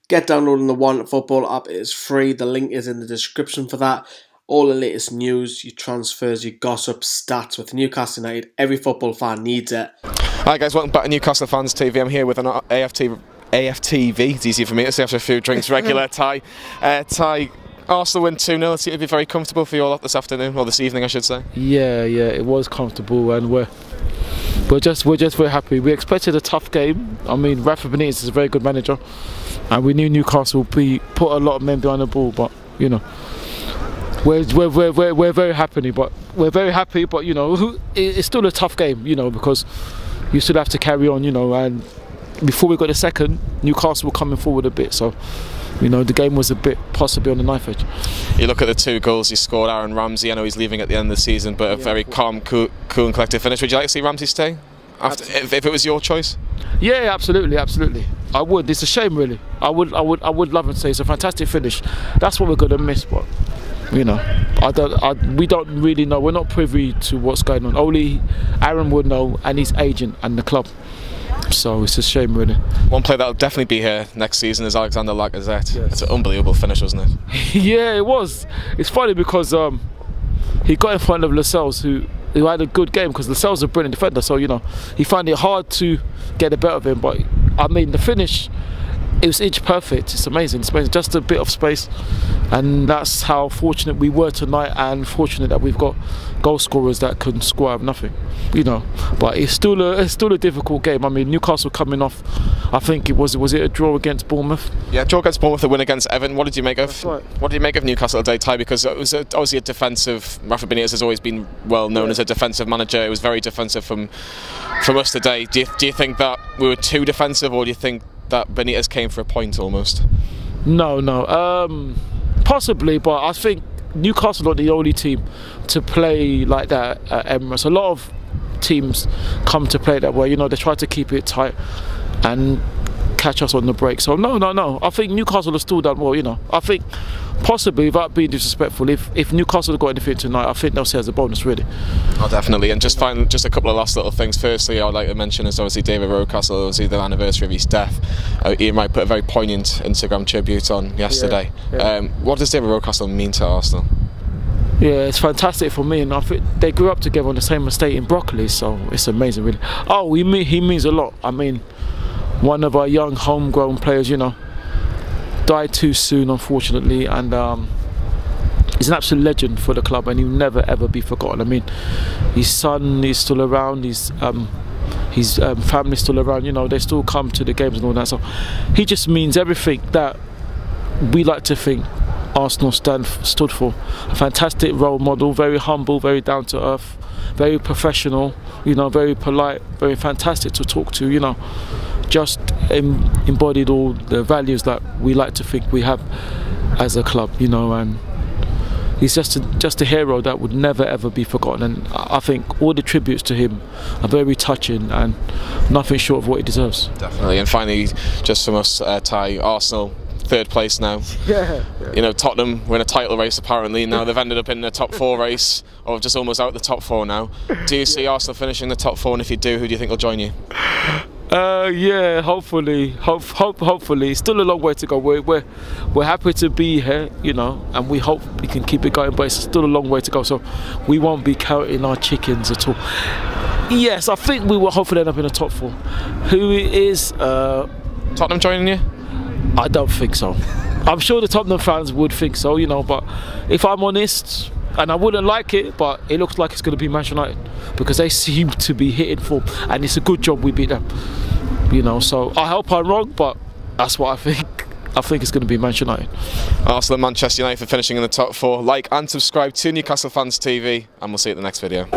Get downloading the One Football app. It is free. The link is in the description for that. All the latest news, your transfers, your gossip, stats with Newcastle United. Every football fan needs it. Hi guys, welcome back to Newcastle Fans TV. I'm here with an AFTV. It's easy for me to say after a few drinks. Regular Ty. Arsenal win 2-0. It seemed to be very comfortable for you all this afternoon, or this evening I should say. Yeah, it was comfortable, and we're just very happy. We expected a tough game. I mean, Rafa Benitez is a very good manager, and we knew Newcastle would put a lot of men behind the ball. But you know, we're very happy. But you know, it's still a tough game. You know, because you still have to carry on. You know, and before we got the second, Newcastle were coming forward a bit. So, you know, the game was a bit possibly on the knife edge. You look at the two goals he scored, Aaron Ramsey. I know he's leaving at the end of the season, but a very calm, cool and collected finish. Would you like to see Ramsey stay if it was your choice? Yeah, absolutely. I would. It's a shame, really. I would love him to stay. It's a fantastic finish. That's what we're going to miss, but you know, we don't really know. We're not privy to what's going on. Only Aaron would know, and his agent and the club. So it's a shame, really. One player that'll definitely be here next season is Alexander Lacazette. Yes. It's an unbelievable finish, wasn't it? Yeah, it was. It's funny because he got in front of Lascelles, who had a good game, because Lascelles is a brilliant defender. So you know, he found it hard to get the better of him. But I mean, the finish, it was inch perfect. It's amazing. Just a bit of space, and that's how fortunate we were tonight, and fortunate that we've got goal scorers that can score out of nothing. You know, but it's still a difficult game. I mean, Newcastle coming off, I think was it a draw against Bournemouth? Yeah, draw against Bournemouth, a win against Everton. What did you make of? That's right. What did you make of Newcastle today, Ty? Because it was obviously a defensive. Rafa Benitez has always been well known as a defensive manager. It was very defensive from us today. Do you think that we were too defensive, or do you think that Benitez came for a point almost? No. Possibly, but I think Newcastle are not the only team to play like that at Emirates. A lot of teams come to play that way. You know, they try to keep it tight and catch us on the break. So no. I think Newcastle have still done well. You know, I think possibly, without being disrespectful, if Newcastle have got anything tonight, I think they'll see it as a bonus, really. Oh, definitely. And just a couple of last little things. Firstly, I'd like to mention is obviously David Rocastle, obviously the anniversary of his death. Ian Wright put a very poignant Instagram tribute on yesterday. Yeah. What does David Rocastle mean to Arsenal? Yeah, it's fantastic for me, and I think they grew up together on the same estate in Broccoli, so it's amazing, really. Oh, he means a lot. I mean, one of our young homegrown players, you know, died too soon, unfortunately, and he's an absolute legend for the club, and he'll never ever be forgotten. I mean, his son is still around, his family's still around. You know, they still come to the games and all that. So he just means everything that we like to think Arsenal stood for. A fantastic role model, very humble, very down to earth, very professional. You know, very polite, very fantastic to talk to. You know, just embodied all the values that we like to think we have as a club, you know, and he's just a hero that would never ever be forgotten, and I think all the tributes to him are very touching and nothing short of what he deserves. Definitely. And finally, just from us, Ty, Arsenal, third place now. Yeah. You know, Tottenham were in a title race apparently. Now they've ended up in the top 4 race, or just almost out the top 4 now. Do you see Arsenal finishing the top 4, and if you do, who do you think will join you? Yeah, hopefully. Hopefully. Still a long way to go. We're happy to be here, you know, and we hope we can keep it going, but it's still a long way to go, so we won't be counting our chickens at all. Yes, I think we will hopefully end up in the top 4. Who is Tottenham joining you? I don't think so. I'm sure the Tottenham fans would think so, you know, but if I'm honest, and I wouldn't like it, but it looks like it's going to be Manchester United, because they seem to be hitting form, and it's a good job we beat them, you know. So I hope I'm wrong, but that's what I think. I think it's going to be Manchester United. Arsenal and Manchester United for finishing in the top 4. Like and subscribe to Newcastle Fans TV, and we'll see you at the next video.